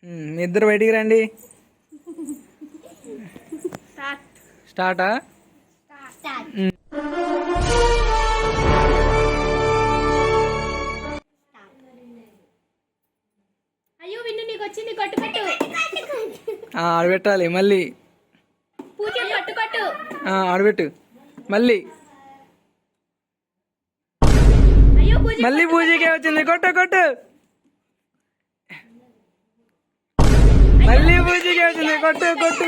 మీ ఇద్దరు బయటికి రండి. స్టార్టా? అయ్యో విన్ను నీకు వచ్చింది, కొట్టు కొట్టు. ఆడబెట్టాలి మళ్ళీ. పూజ కొట్టు కొట్టు. ఆడబెట్టు మళ్ళీ. అయ్యో పూజ మళ్ళీ పూజకే వచ్చింది, కొట్టు కొట్టు. మళ్ళీ పూజకే వచ్చింది, కొట్టు కొట్టు.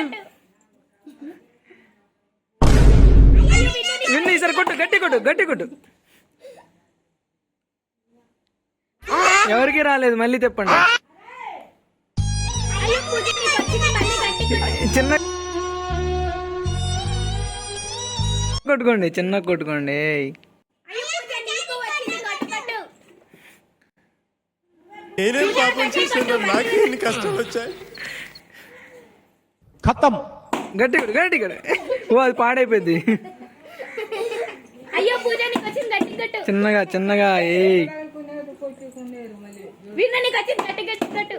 విన్ను ఈసారి కొట్టు, గట్టి కొట్టు, గట్టి కొట్టు. ఎవరికి రాలేదు, మళ్ళీ తెప్పండి. అయ్యో పూజ నీకు వచ్చింది, మళ్ళీ గట్టి కొట్టు. చిన్న కొట్టుకోండి, చిన్న కొట్టుకోండి. అయ్యో పూజ నీకు వచ్చింది, కొట్టు కొట్టు. నేనేం పాపం చేశాను, నాకు ఎన్ని కష్టాలు వచ్చాయి. खत्म। గట్టి కొట్టు, గట్టి కొట్టు. ఓ అది పాడైపోయింది. అయ్యో పూజ నీకు వచ్చింది, గట్టి కొట్టు. చిన్నగా చిన్నగా. విన్ను నీకు వచ్చింది, గట్టి గట్టి కొట్టు.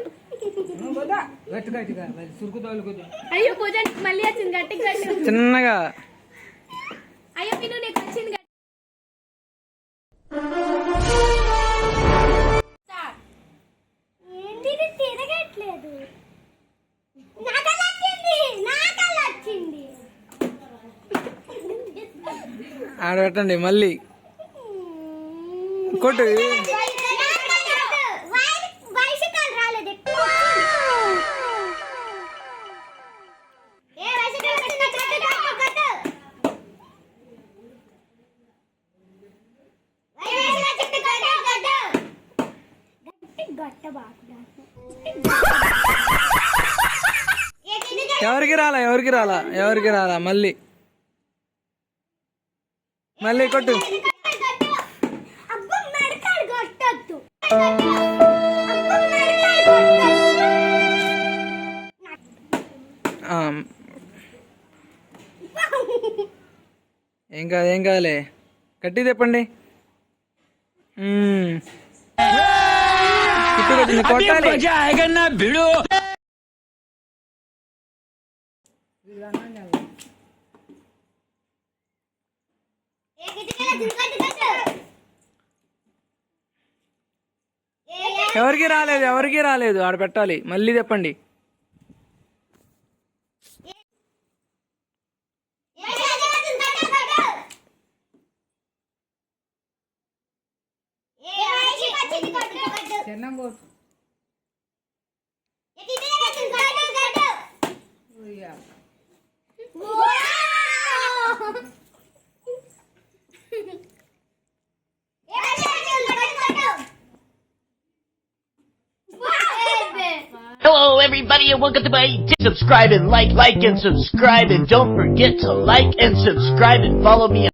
అయ్యో పూజ నీకు మళ్ళీ వచ్చింది, గట్టి కొట్టు. చిన్నగా. అయ్యో విన్ను నీకు వచ్చింది, గట్టి. ఏంటిది తిరగట్లేదు? నాకలా వచ్చింది. ఆడబెట్టండి మళ్ళీ. కొట్టు. ఎవరికి రాలా, ఎవరికి రాలా, ఎవరికి రాలా. మళ్ళీ మళ్ళీ కొట్టు. ఏం కాదు, ఏం కాదులే. గట్టి చెప్పండి. కొట్టాలి. ఎవరికి రాలేదు, ఎవరికి రాలేదు. ఆడ పెట్టాలి మళ్ళీ చెప్పండి. Hello everybody and welcome to my subscribe and like and subscribe and don't forget to like and subscribe and follow me